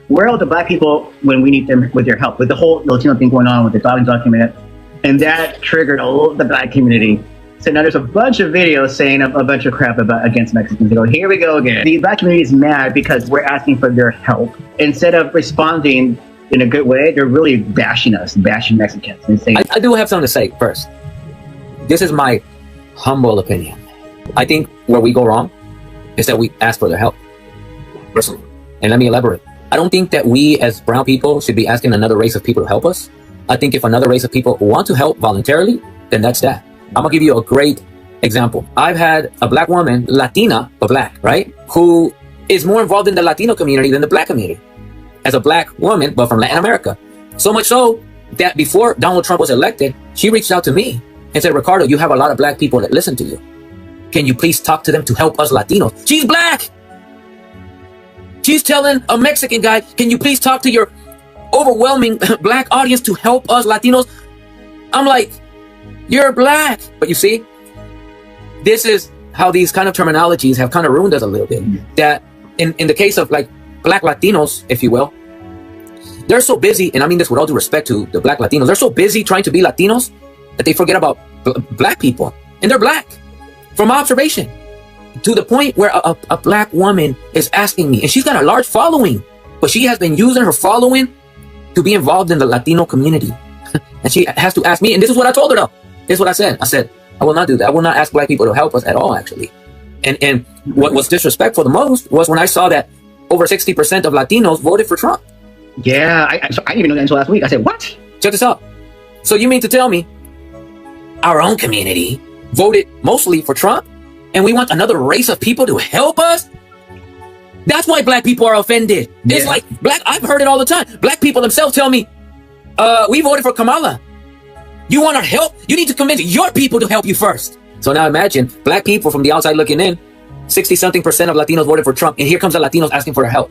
where are the black people when we need them with their help? With the whole Latino thing going on with the dog document, and that triggered all of the black community. So now there's a bunch of videos saying a bunch of crap against Mexicans. They go, here we go again. The black community is mad because we're asking for their help. Instead of responding in a good way, they're really bashing us, bashing Mexicans. And saying, I do have something to say first. This is my humble opinion. I think where we go wrong is that we ask for their help. Personally. And let me elaborate. I don't think that we as brown people should be asking another race of people to help us. I think if another race of people want to help voluntarily, then that's that. I'm gonna give you a great example. I've had a black woman, Latina, but black, right? Who is more involved in the Latino community than the black community. As a black woman, but from Latin America. So much so that before Donald Trump was elected, she reached out to me and said, Ricardo, you have a lot of black people that listen to you. Can you please talk to them to help us Latinos? She's black! She's telling a Mexican guy, can you please talk to your overwhelming black audience to help us Latinos? I'm like, you're black. But you see, this is how these kind of terminologies have kind of ruined us a little bit. That in the case of like black Latinos, if you will, they're so busy, and I mean this with all due respect to the black Latinos, they're so busy trying to be Latinos that they forget about black people. And they're black, from my observation. To the point where a black woman is asking me, and she's got a large following, but she has been using her following to be involved in the Latino community. And she has to ask me, and this is what I told her though. This is what I said. I said, I will not do that. I will not ask black people to help us at all, actually. And what was disrespectful the most was when I saw that over 60% of Latinos voted for Trump. Yeah, I didn't even know that until last week. I said, what? Check this out. So you mean to tell me our own community voted mostly for Trump, and we want another race of people to help us? That's why black people are offended. Yeah. It's like I've heard it all the time. Black people themselves tell me, we voted for Kamala. You want our help? You need to convince your people to help you first. So now imagine black people from the outside looking in, 60-something% of Latinos voted for Trump, and here comes the Latinos asking for their help.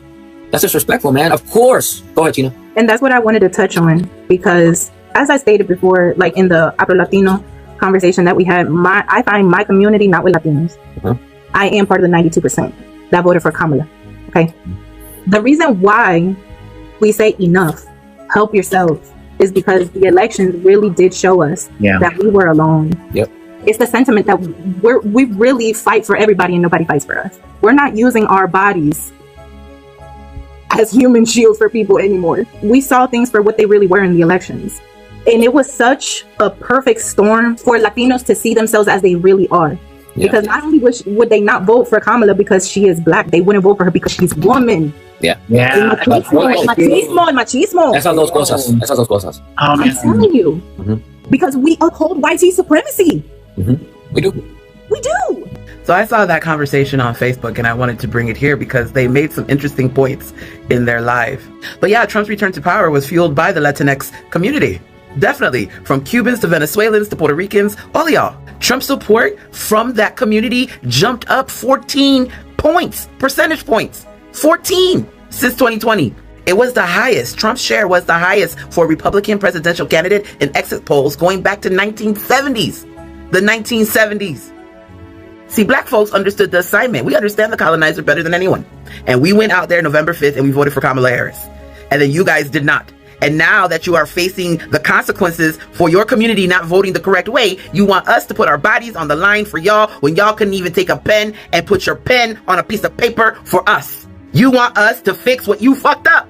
That's disrespectful, man. Of course. Go ahead, Gina. And that's what I wanted to touch on, because as I stated before, like in the Afro Latino conversation that we had, I find my community not with Latinos. I am part of the 92% that voted for Kamala. Okay. The reason why we say enough, help yourself, is because the elections really did show us that we were alone. Yep. It's the sentiment that we really fight for everybody and nobody fights for us. We're not using our bodies as human shields for people anymore. We saw things for what they really were in the elections. And it was such a perfect storm for Latinos to see themselves as they really are. Yeah. Because not only would they not vote for Kamala because she is black, they wouldn't vote for her because she's a woman. Yeah. Yeah. Machismo. Esas dos cosas. I'm telling you. Because we uphold white supremacy. We do. So I saw that conversation on Facebook, and I wanted to bring it here because they made some interesting points in their live. But yeah, Trump's return to power was fueled by the Latinx community. Definitely. From Cubans to Venezuelans to Puerto Ricans, all of y'all. Trump's support from that community jumped up 14 points, percentage points. 14 since 2020. It was the highest. Trump's share was the highest for a Republican presidential candidate in exit polls going back to 1970s. The 1970s. See, black folks understood the assignment. We understand the colonizer better than anyone. And we went out there November 5th and we voted for Kamala Harris. And then you guys did not. And now that you are facing the consequences for your community not voting the correct way, you want us to put our bodies on the line for y'all when y'all couldn't even take a pen and put your pen on a piece of paper for us. You want us to fix what you fucked up.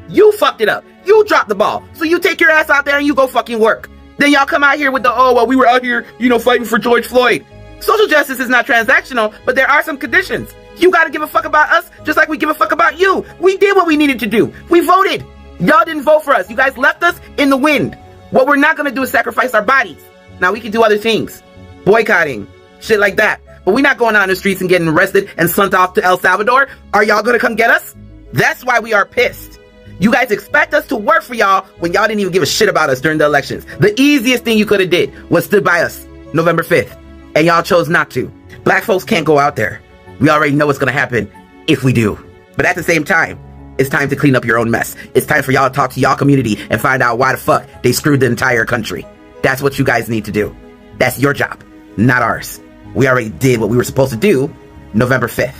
You fucked it up. You dropped the ball. So you take your ass out there and you go fucking work. Then y'all come out here with the, we were out here, fighting for George Floyd. Social justice is not transactional, but there are some conditions. You got to give a fuck about us just like we give a fuck about you. We did what we needed to do. We voted. Y'all didn't vote for us. You guys left us in the wind. What we're not going to do is sacrifice our bodies. Now we can do other things. Boycotting. Shit like that. But we're not going out in the streets and getting arrested and sent off to El Salvador. Are y'all going to come get us? That's why we are pissed. You guys expect us to work for y'all when y'all didn't even give a shit about us during the elections. The easiest thing you could have did was stood by us November 5th. And y'all chose not to. Black folks can't go out there. We already know what's going to happen if we do. But at the same time, it's time to clean up your own mess. It's time for y'all to talk to y'all community and find out why the fuck they screwed the entire country. That's what you guys need to do. That's your job, not ours. We already did what we were supposed to do November 5th.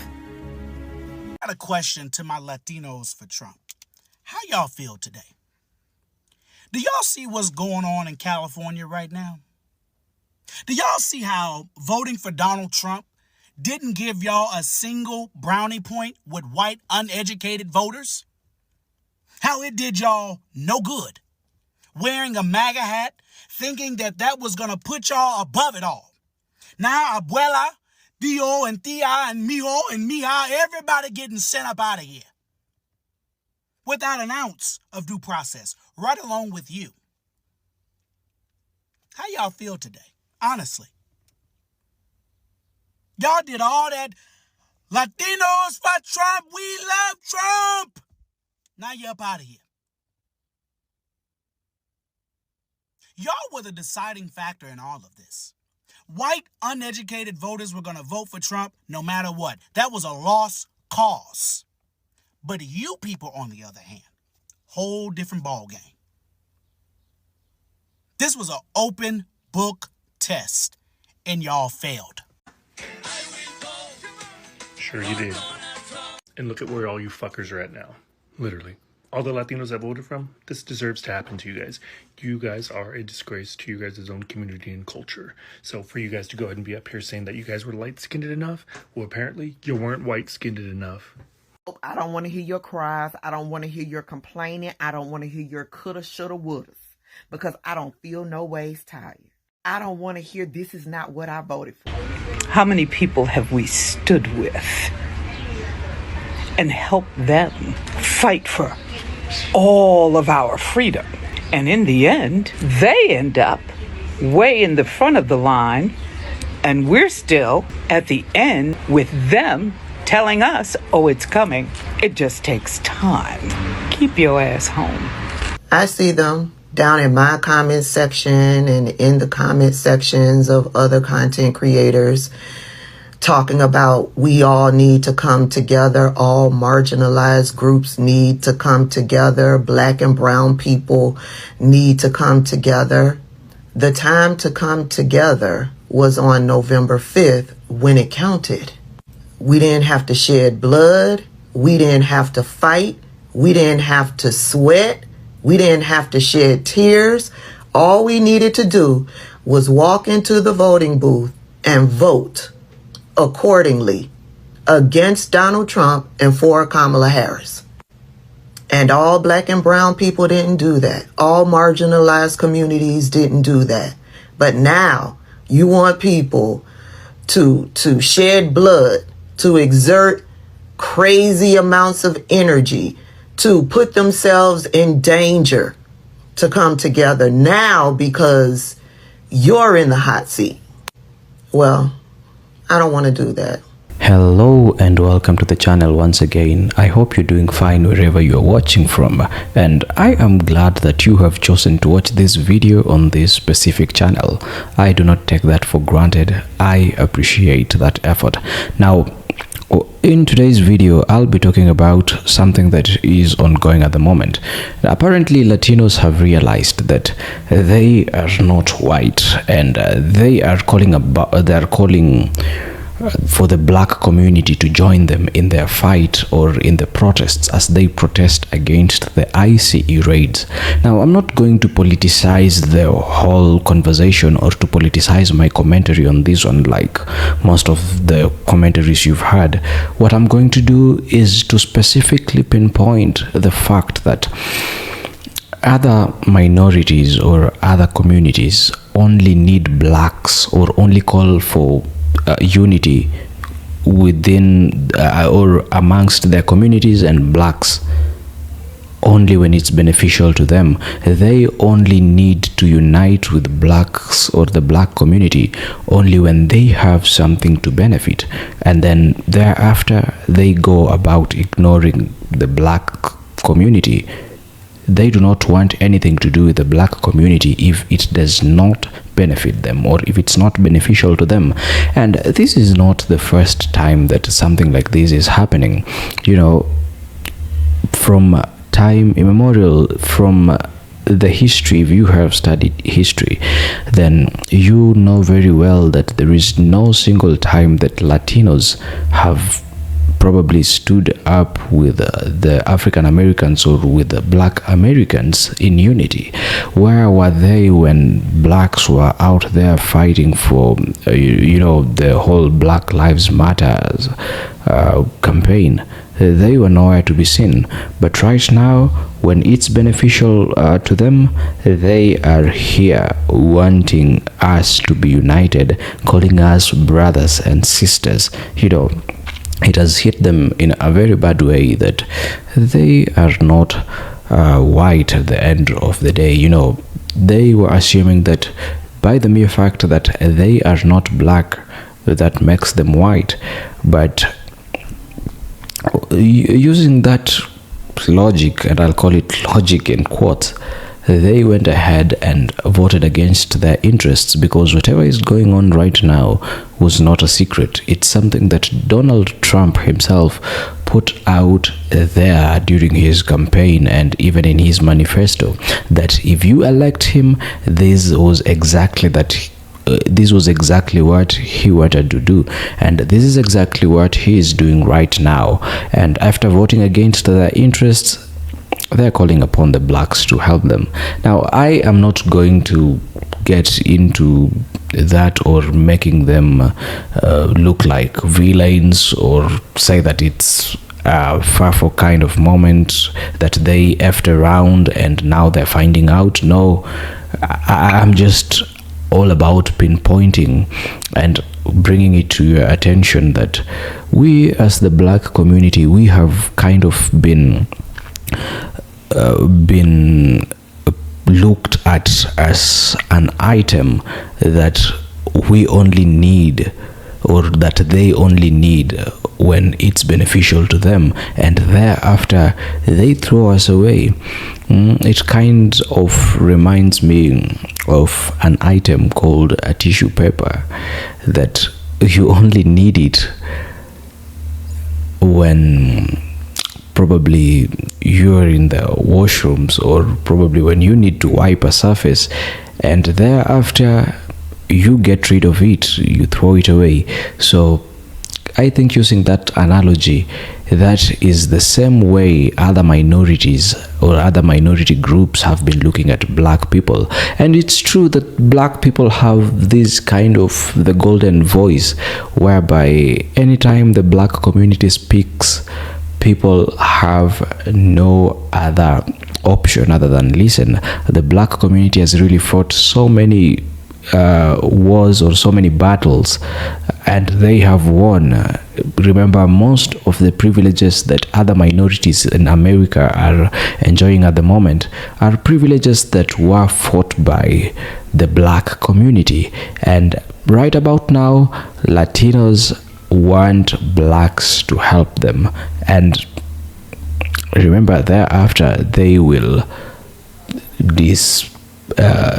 I got a question to my Latinos for Trump. How y'all feel today? Do y'all see what's going on in California right now? Do y'all see how voting for Donald Trump didn't give y'all a single brownie point with white uneducated voters? How it did y'all no good. Wearing a MAGA hat, thinking that that was going to put y'all above it all. Now, abuela, Dio, and Tia, and Mijo, and Mija, everybody getting sent up out of here. Without an ounce of due process, right along with you. How y'all feel today? Honestly. Y'all did all that Latinos for Trump, we love Trump. Now you're up out of here. Y'all were the deciding factor in all of this. White, uneducated voters were going to vote for Trump no matter what. That was a lost cause. But you people, on the other hand, whole different ball game. This was an open book test, and y'all failed. Sure you did. And look at where all you fuckers are at now. Literally. All the Latinos I voted from, this deserves to happen to you guys. You guys are a disgrace to you guys' own community and culture. So for you guys to go ahead and be up here saying that you guys were light-skinned enough, well, apparently you weren't white-skinned enough. I don't want to hear your cries. I don't want to hear your complaining. I don't want to hear your coulda, shoulda, wouldas. Because I don't feel no ways tired. I don't want to hear this is not what I voted for. How many people have we stood with and helped them fight for all of our freedom? And in the end, they end up way in the front of the line, and we're still at the end with them telling us, oh, it's coming. It just takes time. Keep your ass home. I see them down in my comment section and in the comment sections of other content creators talking about we all need to come together. All marginalized groups need to come together. Black and brown people need to come together. The time to come together was on November 5th when it counted. We didn't have to shed blood. We didn't have to fight. We didn't have to sweat. We didn't have to shed tears. All we needed to do was walk into the voting booth and vote accordingly against Donald Trump and for Kamala Harris. And all black and brown people didn't do that. All marginalized communities didn't do that. But now you want people to shed blood, to exert crazy amounts of energy, to put themselves in danger to come together now because you're in the hot seat. Well, I don't want to do that. Hello and welcome to the channel once again. I hope you're doing fine wherever you're watching from, and I am glad that you have chosen to watch this video on this specific channel. I do not take that for granted. I appreciate that effort. Now, in today's video, I'll be talking about something that is ongoing at the moment. Apparently, Latinos have realized that they are not white, and they are calling for the black community to join them in their fight or in the protests as they protest against the ICE raids. Now, I'm not going to politicize the whole conversation or to politicize my commentary on this one like most of the commentaries you've heard. What I'm going to do is to specifically pinpoint the fact that other minorities or other communities only need blacks or only call for unity within or amongst their communities and blacks only when it's beneficial to them. They only need to unite with blacks or the black community only when they have something to benefit, and then thereafter they go about ignoring the black community. They do not want anything to do with the black community if it does not benefit them or if it's not beneficial to them. And this is not the first time that something like this is happening. You know, from time immemorial, from the history, if you have studied history, then you know very well that there is no single time that Latinos have probably stood up with the African Americans or with the Black Americans in unity? Where were they when blacks were out there fighting for, the whole Black Lives Matters campaign? They were nowhere to be seen. But right now, when it's beneficial to them, they are here wanting us to be united, calling us brothers and sisters. It has hit them in a very bad way that they are not white at the end of the day. They were assuming that by the mere fact that they are not black, that makes them white. But using that logic, and I'll call it logic in quotes, they went ahead and voted against their interests, because whatever is going on right now was not a secret. It's something that Donald Trump himself put out there during his campaign and even in his manifesto, that if you elect him, this was exactly what he wanted to do, and this is exactly what he is doing right now. And after voting against their interests, they're calling upon the blacks to help them. Now, I am not going to get into that or making them look like villains, or say that it's a far kind of moment that they effed around and now they're finding out. No, I'm just all about pinpointing and bringing it to your attention that we as the black community, we have kind of been looked at as an item that we only need, or that they only need when it's beneficial to them, and thereafter they throw us away. It kind of reminds me of an item called a tissue paper, that you only need it when probably you're in the washrooms, or probably when you need to wipe a surface, and thereafter you get rid of it, you throw it away. So I think, using that analogy, that is the same way other minorities or other minority groups have been looking at black people. And it's true that black people have this kind of the golden voice, whereby anytime the black community speaks, people have no other option other than listen. The black community has really fought so many wars or so many battles, and they have won. Remember, most of the privileges that other minorities in America are enjoying at the moment are privileges that were fought by the black community. And right about now, Latinos want blacks to help them, and remember, thereafter they will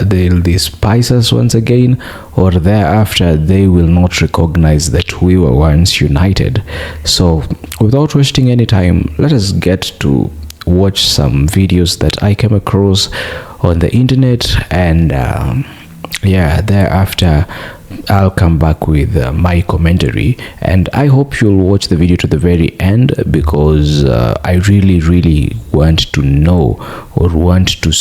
they'll despise us once again, or thereafter they will not recognize that we were once united. So without wasting any time, let us get to watch some videos that I came across on the internet, and thereafter I'll come back with my commentary, and I hope you'll watch the video to the very end, because I really want to know, or want to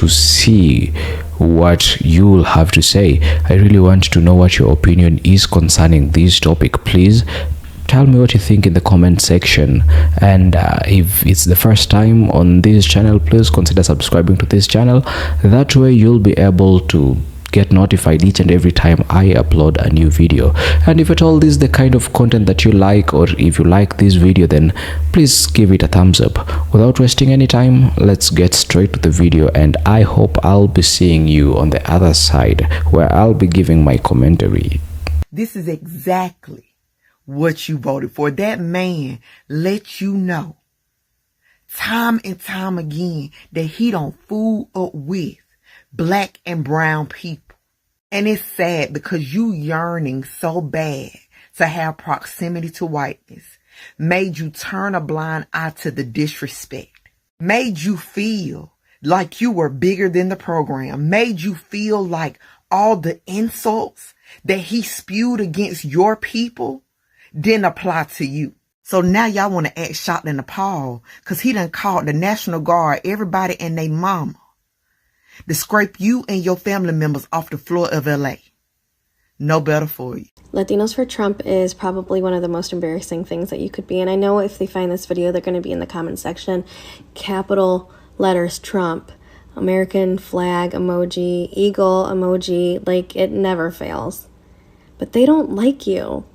see what you'll have to say. I really want to know what your opinion is concerning this topic. Please tell me what you think in the comment section, and if it's the first time on this channel, please consider subscribing to this channel. That way you'll be able to get notified each and every time I upload a new video. And if at all this is the kind of content that you like, or if you like this video, then please give it a thumbs up. Without wasting any time, let's get straight to the video, and I hope I'll be seeing you on the other side, where I'll be giving my commentary. This is exactly what you voted for. That man let you know time and time again that he don't fool up with black and brown people. And it's sad, because you yearning so bad to have proximity to whiteness made you turn a blind eye to the disrespect, made you feel like you were bigger than the program, made you feel like all the insults that he spewed against your people didn't apply to you. So now y'all want to act shocked and appalled because he done called the National Guard, everybody and they mama, to scrape you and your family members off the floor of LA. No better for you. Latinos for Trump is probably one of the most embarrassing things that you could be. And I know if they find this video, they're going to be in the comment section. Capital letters Trump, American flag emoji, eagle emoji, like it never fails. But they don't like you.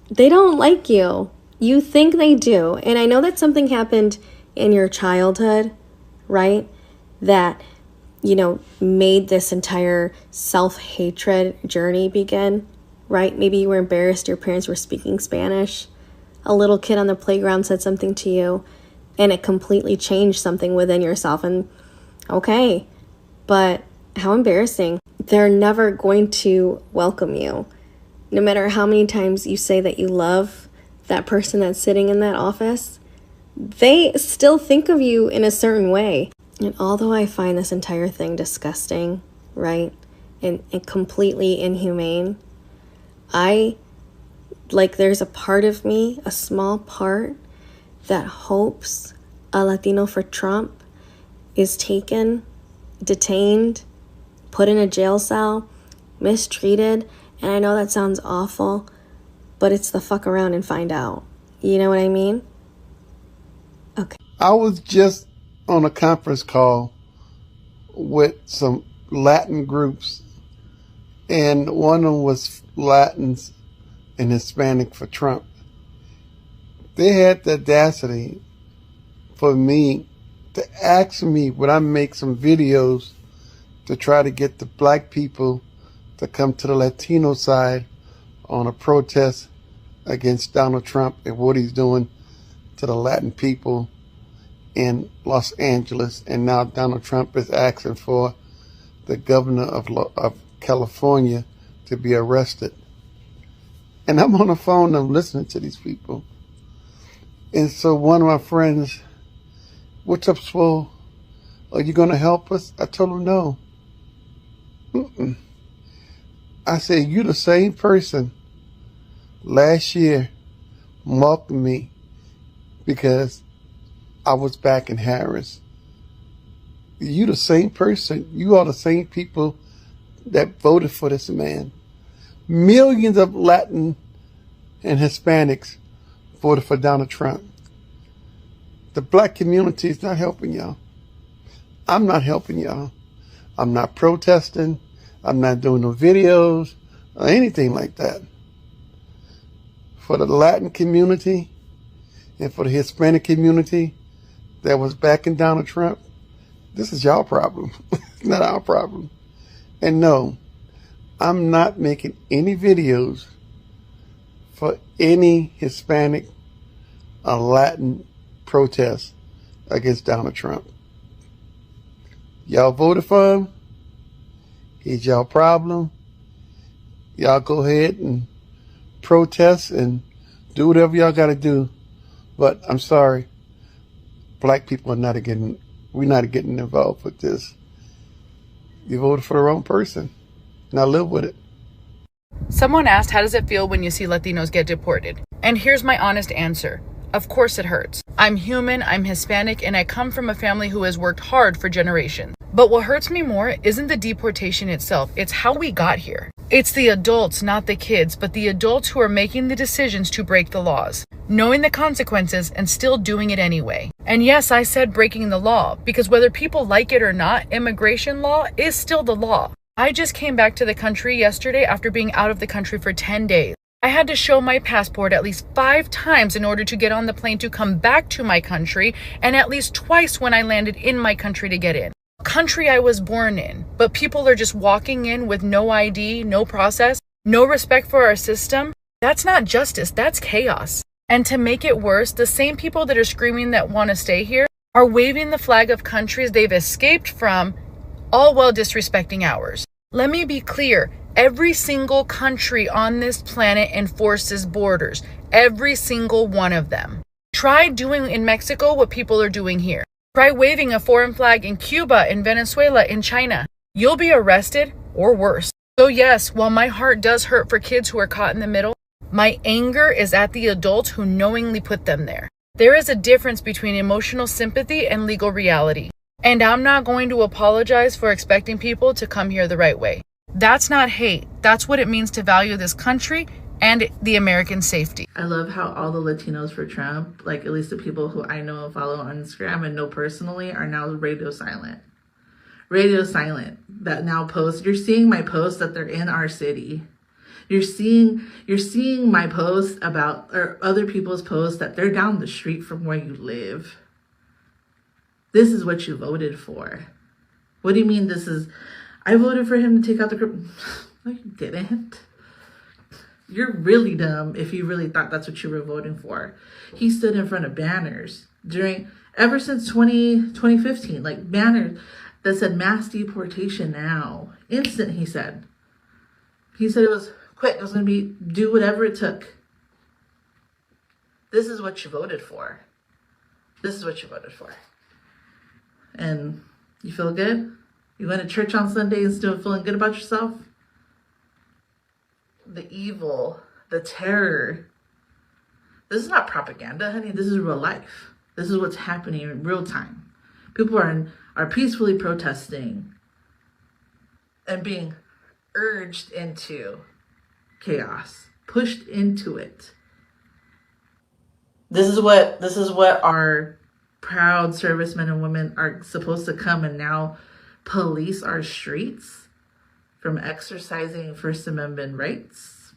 They don't like you. You think they do. And I know that something happened in your childhood, right? That, you know, made this entire self-hatred journey begin, right? Maybe you were embarrassed your parents were speaking Spanish. A little kid on the playground said something to you, and it completely changed something within yourself. And okay, but how embarrassing. They're never going to welcome you. No matter how many times you say that you love that person that's sitting in that office, they still think of you in a certain way. And although I find this entire thing disgusting, right, and completely inhumane, there's a part of me, a small part, that hopes a Latino for Trump is taken, detained, put in a jail cell, mistreated. And I know that sounds awful, but it's the fuck around and find out. You know what I mean? Okay. I was just on a conference call with some Latin groups, and one of them was Latins and Hispanic for Trump. They had the audacity for me to ask me would I make some videos to try to get the black people to come to the Latino side on a protest against Donald Trump and what he's doing to the Latin people in Los Angeles. And now Donald Trump is asking for the governor of California to be arrested. And I'm on the phone, I'm listening to these people. And so one of my friends, what's up, Swole? Are you going to help us? I told him no. I said, you the same person last year mocked me because I was back in Harris. You the same person. You are the same people that voted for this man. Millions of Latin and Hispanics voted for Donald Trump. The black community is not helping y'all. I'm not helping y'all. I'm not protesting. I'm not doing no videos or anything like that. For the Latin community and for the Hispanic community that was backing Donald Trump, this is y'all problem, not our problem. And no, I'm not making any videos for any Hispanic or Latin protests against Donald Trump. Y'all voted for him. He's y'all problem. Y'all go ahead and protest and do whatever y'all got to do. But I'm sorry, black people are not getting, we're not getting involved with this. You voted for the wrong person. Now live with it. Someone asked, how does it feel when you see Latinos get deported? And here's my honest answer. Of course it hurts. I'm human, I'm Hispanic, and I come from a family who has worked hard for generations. But what hurts me more isn't the deportation itself, it's how we got here. It's the adults, not the kids, but the adults who are making the decisions to break the laws, knowing the consequences and still doing it anyway. And yes, I said breaking the law, because whether people like it or not, immigration law is still the law. I just came back to the country yesterday after being out of the country for 10 days. I had to show my passport at least 5 times in order to get on the plane to come back to my country, and at least twice when I landed in my country to get in. Country I was born in, but people are just walking in with no ID, no process, no respect for our system. That's not justice, that's chaos. And to make it worse, the same people that are screaming that want to stay here are waving the flag of countries they've escaped from, all while disrespecting ours. Let me be clear, every single country on this planet enforces borders, every single one of them. Try doing in Mexico what people are doing here. Try waving a foreign flag in Cuba, in Venezuela, in China. You'll be arrested or worse. So yes, while my heart does hurt for kids who are caught in the middle, My anger is at the adults who knowingly put them there. There is a difference between emotional sympathy and legal reality. And I'm not going to apologize for expecting people to come here the right way. That's not hate. That's what it means to value this country and the American safety. I love how all the Latinos for Trump, like at least the people who I know and follow on Instagram and know personally, are now radio silent. Radio silent. That now post. You're seeing my posts that they're in our city. You're seeing my posts about, or other people's posts that they're down the street from where you live. This is what you voted for. What do you mean this is, I voted for him to take out the group. No, you didn't. You're really dumb if you really thought that's what you were voting for. He stood in front of banners ever since 2015, like banners that said mass deportation now. Instant, he said. He said it was quick. It was going to be do whatever it took. This is what you voted for. This is what you voted for. And you feel good? You went to church on Sunday and still feeling good about yourself? The evil, the terror. This is not propaganda, honey. This is real life. This is what's happening in real time. People are peacefully protesting and being urged into chaos, pushed into it. This is what our proud servicemen and women are supposed to come and now police our streets from exercising First Amendment rights.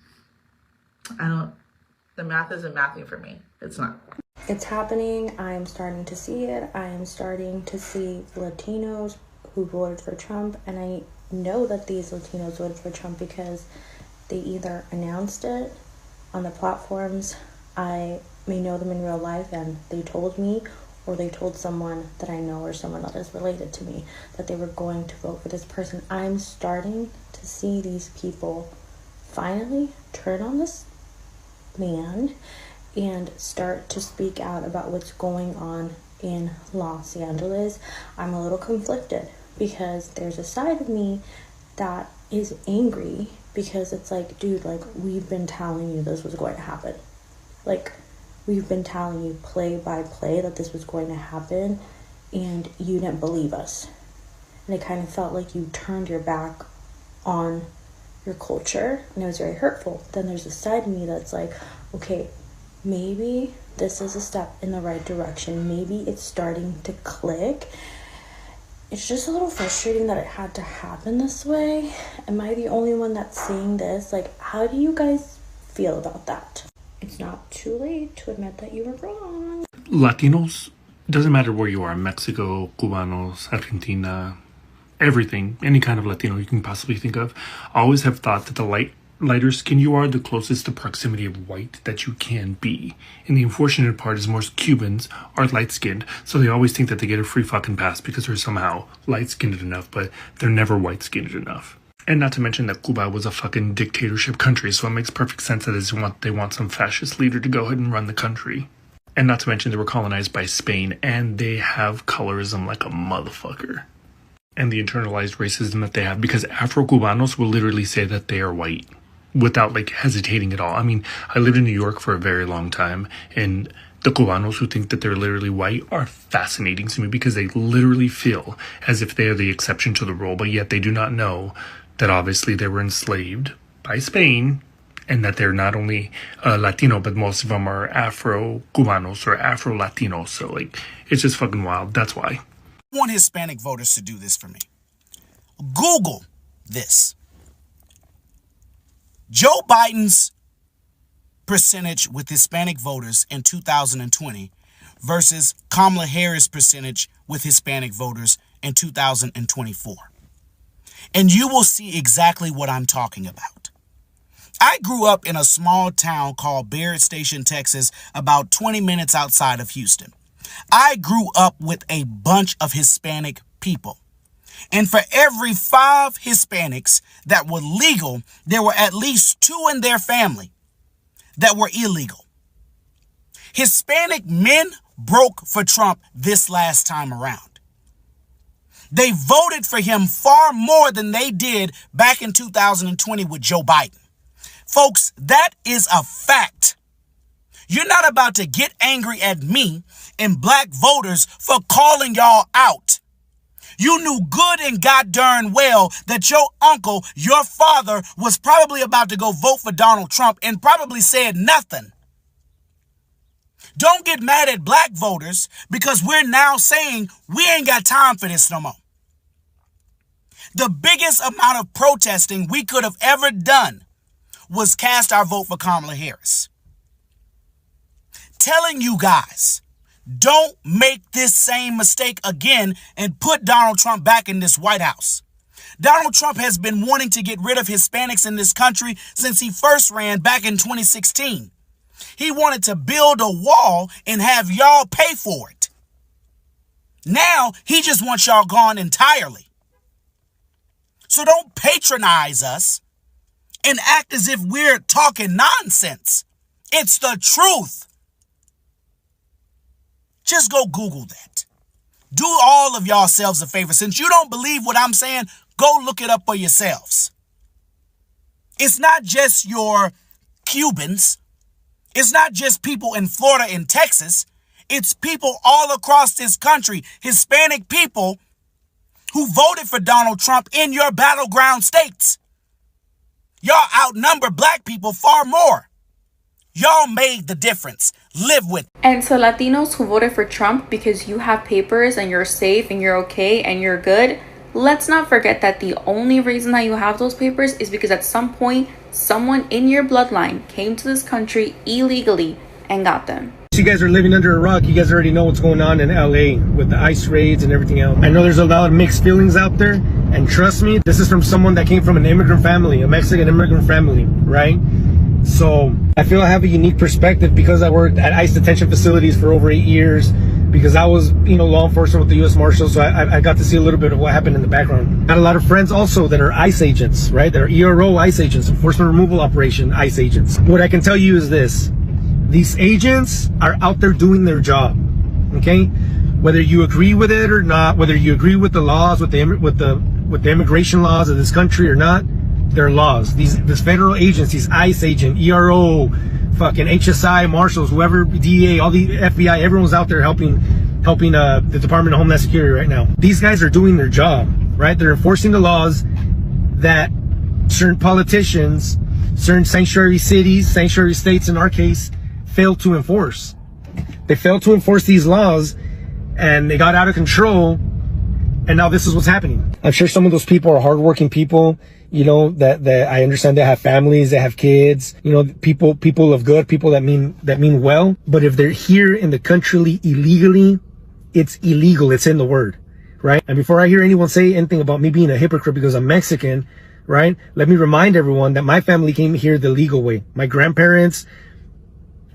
The math isn't mathing for me. It's not. It's happening. I am starting to see it. I am starting to see Latinos who voted for Trump, and I know that these Latinos voted for Trump because they either announced it on the platforms, I may know them in real life, and they told me, or they told someone that I know or someone that is related to me that they were going to vote for this person. I'm starting to see these people finally turn on this man and start to speak out about what's going on in Los Angeles. I'm a little conflicted because there's a side of me that is angry because it's like, dude, like, we've been telling you this was going to happen. Like, we've been telling you play by play that this was going to happen, and you didn't believe us. And it kind of felt like you turned your back on your culture, and it was very hurtful. Then there's a side of me that's like, okay, maybe this is a step in the right direction. Maybe it's starting to click. It's just a little frustrating that it had to happen this way. Am I the only one that's saying this? Like, how do you guys feel about that? It's not too late to admit that you were wrong. Latinos, doesn't matter where you are, Mexico, Cubanos, Argentina, everything, any kind of Latino you can possibly think of, always have thought that the lighter skin you are, the closest to proximity of white that you can be. And the unfortunate part is most Cubans are light-skinned, so they always think that they get a free fucking pass because they're somehow light-skinned enough, but they're never white-skinned enough. And not to mention that Cuba was a fucking dictatorship country, so it makes perfect sense that they want some fascist leader to go ahead and run the country. And not to mention they were colonized by Spain, and they have colorism like a motherfucker. And the internalized racism that they have, because Afro-Cubanos will literally say that they are white without like hesitating at all. I mean, I lived in New York for a very long time, and the Cubanos who think that they're literally white are fascinating to me because they literally feel as if they are the exception to the rule, but yet they do not know that obviously they were enslaved by Spain, and that they're not only Latino, but most of them are Afro-Cubanos or Afro-Latinos. So like, it's just fucking wild. That's why. I want Hispanic voters to do this for me. Google this. Joe Biden's percentage with Hispanic voters in 2020 versus Kamala Harris' percentage with Hispanic voters in 2024. And you will see exactly what I'm talking about. I grew up in a small town called Barrett Station, Texas, about 20 minutes outside of Houston. I grew up with a bunch of Hispanic people. And for every 5 Hispanics that were legal, there were at least 2 in their family that were illegal. Hispanic men broke for Trump this last time around. They voted for him far more than they did back in 2020 with Joe Biden. Folks, that is a fact. You're not about to get angry at me and black voters for calling y'all out. You knew good and god darn well that your uncle, your father, was probably about to go vote for Donald Trump and probably said nothing. Don't get mad at black voters because we're now saying we ain't got time for this no more. The biggest amount of protesting we could have ever done was cast our vote for Kamala Harris. Telling you guys, don't make this same mistake again and put Donald Trump back in this White House. Donald Trump has been wanting to get rid of Hispanics in this country since he first ran back in 2016. He wanted to build a wall and have y'all pay for it. Now he just wants y'all gone entirely. So don't patronize us and act as if we're talking nonsense. It's the truth. Just go Google that. Do all of yourselves a favor. Since you don't believe what I'm saying, go look it up for yourselves. It's not just your Cubans. It's not just people in Florida and Texas. It's people all across this country, Hispanic people who voted for Donald Trump in your battleground states. Y'all outnumber black people far more. Y'all made the difference. Live with it. And to Latinos who voted for Trump because you have papers and you're safe and you're okay and you're good, let's not forget that the only reason that you have those papers is because at some point, someone in your bloodline came to this country illegally and got them. You guys are living under a rock. You guys already know what's going on in LA with the ICE raids and everything else. I know there's a lot of mixed feelings out there, and trust me, this is from someone that came from an immigrant family, a Mexican immigrant family, right? So I feel I have a unique perspective because I worked at ICE detention facilities for over 8 years, because I was, law enforcement with the U.S. Marshals, so I got to see a little bit of what happened in the background. I had a lot of friends also that are ICE agents, right? That are ERO ICE agents, Enforcement Removal Operation ICE agents. What I can tell you is this. These agents are out there doing their job, okay? Whether you agree with it or not, whether you agree with the laws, with the immigration laws of this country or not, they're laws. This federal agencies, ICE agent, ERO, fucking HSI, Marshals, whoever, DEA, all the FBI, everyone's out there helping the Department of Homeland Security right now. These guys are doing their job, right? They're enforcing the laws that certain politicians, certain sanctuary cities, sanctuary states in our case, failed to enforce. They failed to enforce these laws, and they got out of control, and now this is what's happening. I'm sure some of those people are hardworking people, that I understand they have families, they have kids, people of good, people that mean well. But if they're here in the country illegally, it's illegal. It's in the word, right? And before I hear anyone say anything about me being a hypocrite because I'm Mexican, right? Let me remind everyone that my family came here the legal way. My grandparents,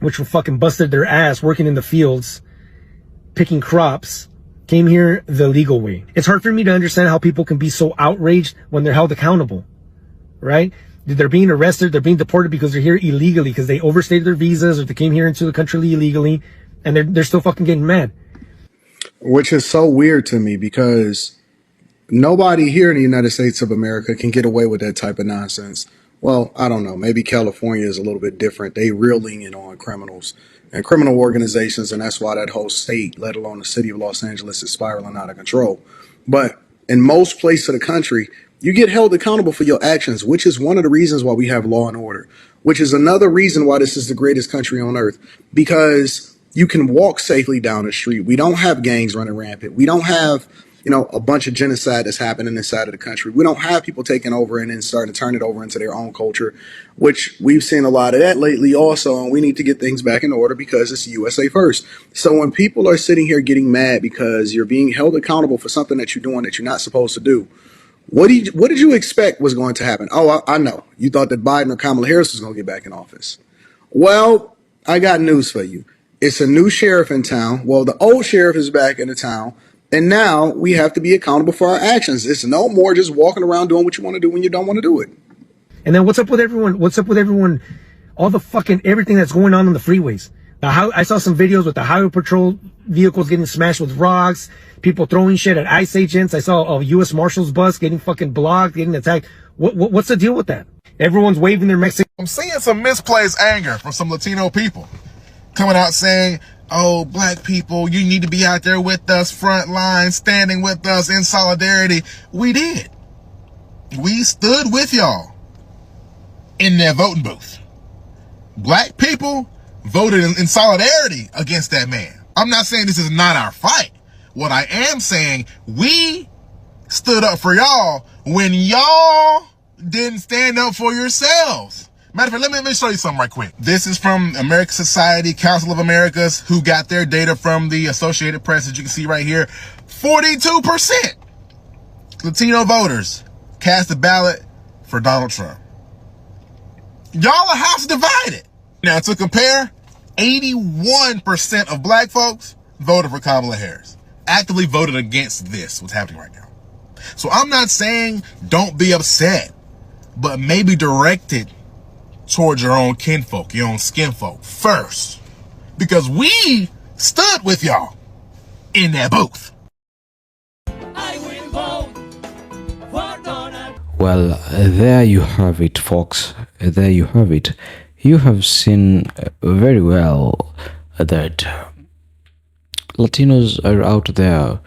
which were fucking busted their ass working in the fields, picking crops, came here the legal way. It's hard for me to understand how people can be so outraged when they're held accountable, right? They're being arrested, they're being deported because they're here illegally, because they overstayed their visas or they came here into the country illegally, and they're still fucking getting mad. Which is so weird to me, because nobody here in the United States of America can get away with that type of nonsense. Well, I don't know. Maybe California is a little bit different. They real lenient on criminals and criminal organizations, and that's why that whole state, let alone the city of Los Angeles, is spiraling out of control. But in most places of the country, you get held accountable for your actions, which is one of the reasons why we have law and order, which is another reason why this is the greatest country on earth, because you can walk safely down the street. We don't have gangs running rampant. We don't have a bunch of genocide that's happening inside of the country. We don't have people taking over and then starting to turn it over into their own culture, which we've seen a lot of that lately also, and we need to get things back in order because it's USA first. So when people are sitting here getting mad because you're being held accountable for something that you're doing that you're not supposed to do, what did you expect was going to happen? Oh, I know. You thought that Biden or Kamala Harris was going to get back in office. Well, I got news for you. It's a new sheriff in town. Well, the old sheriff is back in the town. And now we have to be accountable for our actions. It's no more just walking around doing what you want to do when you don't want to do it. And then what's up with everyone? All the fucking everything that's going on the freeways. I saw some videos with the highway patrol vehicles getting smashed with rocks, people throwing shit at ICE agents. I saw a U.S. Marshals bus getting fucking blocked, getting attacked. What's the deal with that? Everyone's waving their Mexican I'm seeing some misplaced anger from some Latino people coming out saying, oh, black people, you need to be out there with us, front line, standing with us in solidarity. We did. We stood with y'all in their voting booth. Black people voted in solidarity against that man. I'm not saying this is not our fight. What I am saying, we stood up for y'all when y'all didn't stand up for yourselves. Matter of fact, let me show you something right quick. This is from American Society, Council of Americas, who got their data from the Associated Press, as you can see right here. 42% Latino voters cast a ballot for Donald Trump. Y'all are house divided. Now, to compare, 81% of black folks voted for Kamala Harris. Actively voted against this, what's happening right now. So I'm not saying don't be upset, but maybe direct it towards your own kinfolk, your own skinfolk first. Because we stood with y'all in that booth. Well, there you have it, folks. There you have it. You have seen very well that Latinos are out there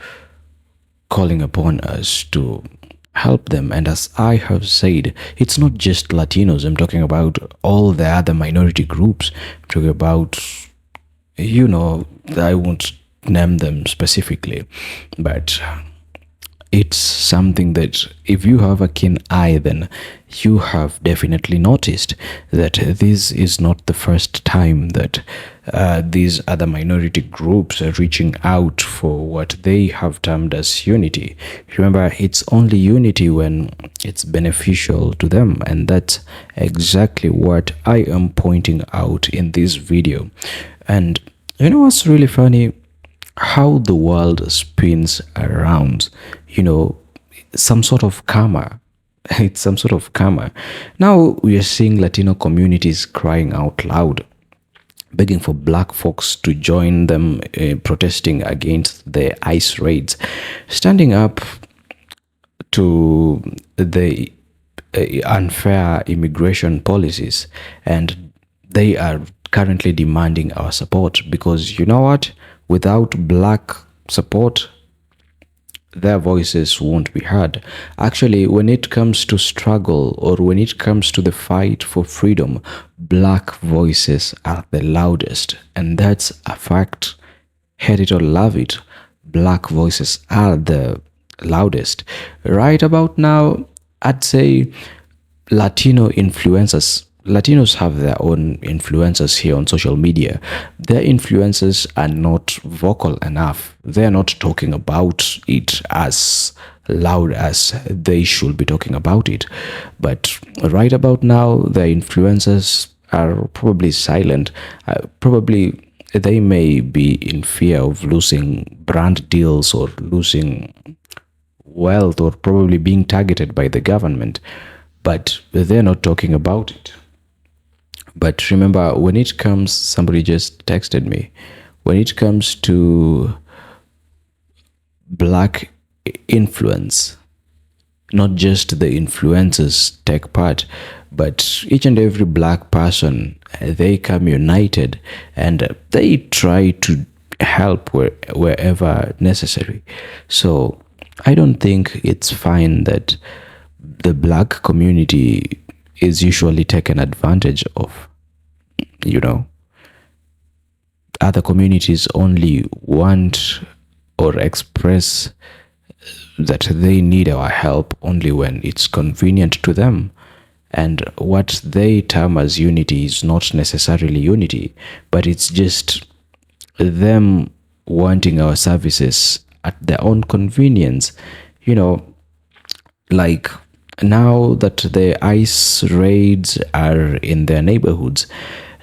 calling upon us to help them. And as I have said, it's not just Latinos. I'm talking about all the other minority groups. I'm talking about, I won't name them specifically, but it's something that if you have a keen eye, then you have definitely noticed that this is not the first time that these other minority groups are reaching out for what they have termed as unity. Remember, it's only unity when it's beneficial to them, and that's exactly what I am pointing out in this video. And you know what's really funny? How the world spins around, some sort of karma. It's some sort of karma. Now we are seeing Latino communities crying out loud, begging for black folks to join them protesting against the ICE raids, standing up to the unfair immigration policies, and they are currently demanding our support because you know what? Without black support, their voices won't be heard. Actually, when it comes to struggle or when it comes to the fight for freedom, black voices are the loudest, and that's a fact. Hate it or love it, black voices are the loudest. Right about now, I'd say Latinos have their own influencers here on social media. Their influencers are not vocal enough. They're not talking about it as loud as they should be talking about it. But right about now, their influencers are probably silent. Probably they may be in fear of losing brand deals or losing wealth or probably being targeted by the government. But they're not talking about it. But remember, when it comes, somebody just texted me, when it comes to black influence, not just the influencers take part, but each and every black person, they come united and they try to help wherever necessary. So I don't think it's fine that the black community is usually taken advantage of. Other communities only want or express that they need our help only when it's convenient to them. And what they term as unity is not necessarily unity, but it's just them wanting our services at their own convenience. Like now that the ICE raids are in their neighborhoods,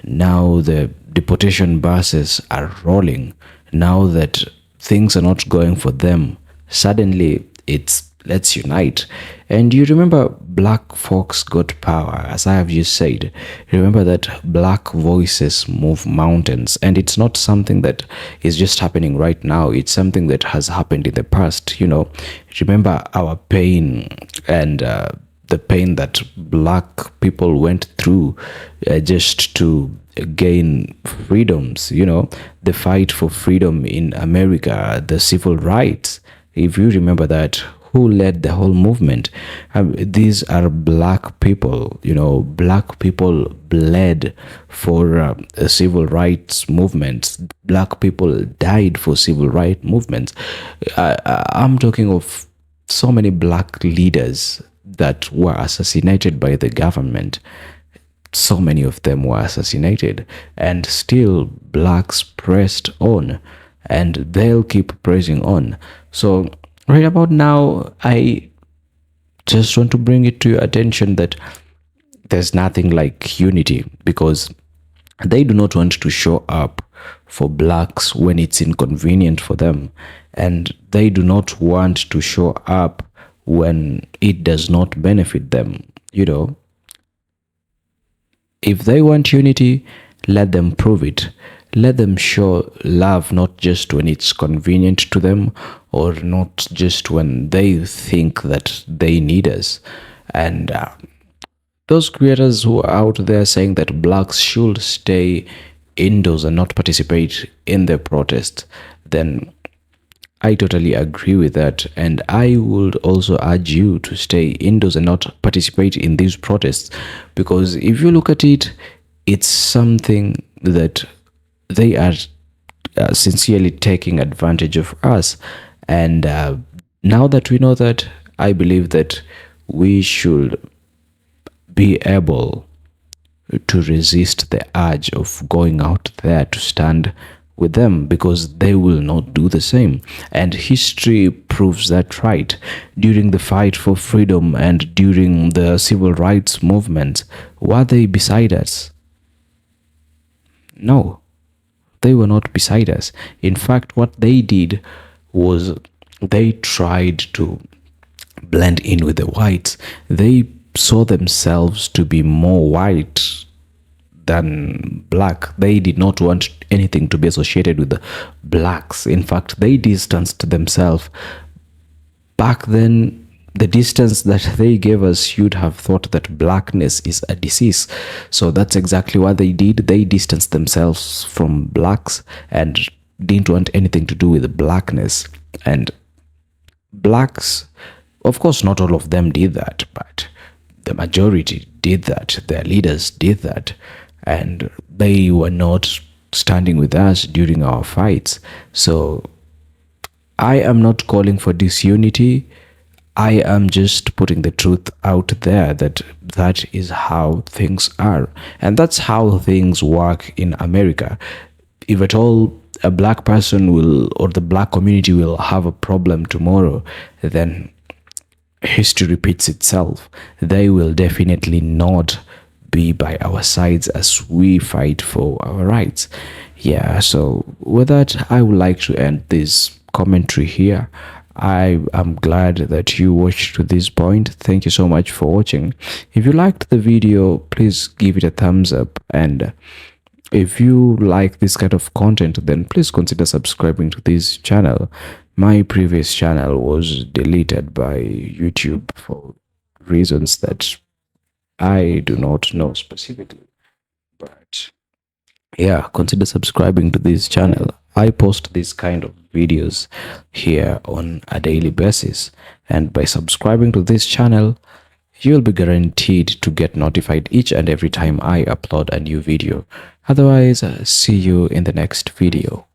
now the deportation buses are rolling, now that things are not going for them, suddenly it's let's unite. And you remember black folks got power, as I have just said. Remember that black voices move mountains, and it's not something that is just happening right now. It's something that has happened in the past. Remember our pain and the pain that black people went through just to gain freedoms, the fight for freedom in America, the civil rights. If you remember that, who led the whole movement? These are black people. Black people bled for civil rights movements. Black people died for civil rights movements. I'm talking of so many black leaders that were assassinated by the government. So many of them were assassinated, and still blacks pressed on, and they'll keep pressing on. So right about now, I just want to bring it to your attention that there's nothing like unity, because they do not want to show up for blacks when it's inconvenient for them, and they do not want to show up when it does not benefit them. If they want unity, let them prove it. Let them show love, not just when it's convenient to them, or not just when they think that they need us. And those creators who are out there saying that blacks should stay indoors and not participate in the protest, then I totally agree with that, and I would also urge you to stay indoors and not participate in these protests, because if you look at it, it's something that they are sincerely taking advantage of us. And now that we know that, I believe that we should be able to resist the urge of going out there to stand with them, because they will not do the same. And history proves that right. During the fight for freedom and during the civil rights movement, were they beside us? No, they were not beside us. In fact, what they did was they tried to blend in with the whites. They saw themselves to be more white than black. They did not want anything to be associated with the blacks. In fact, they distanced themselves. Back then, the distance that they gave us, you'd have thought that blackness is a disease. So that's exactly what they did. They distanced themselves from blacks and didn't want anything to do with blackness. And blacks, of course, not all of them did that, but the majority did that. Their leaders did that. And they were not standing with us during our fights. So I am not calling for disunity. I am just putting the truth out there that that is how things are. And that's how things work in America. If at all a black person will, or the black community will have a problem tomorrow, then history repeats itself. They will definitely not be by our sides as we fight for our rights. Yeah, so with that, I would like to end this commentary here. I am glad that you watched to this point. Thank you so much for watching. If you liked the video, please give it a thumbs up, and if you like this kind of content, then please consider subscribing to this channel. My previous channel was deleted by YouTube for reasons that I do not know specifically, but yeah, consider subscribing to this channel. I post this kind of videos here on a daily basis, and by subscribing to this channel, you'll be guaranteed to get notified each and every time I upload a new video. Otherwise, see you in the next video.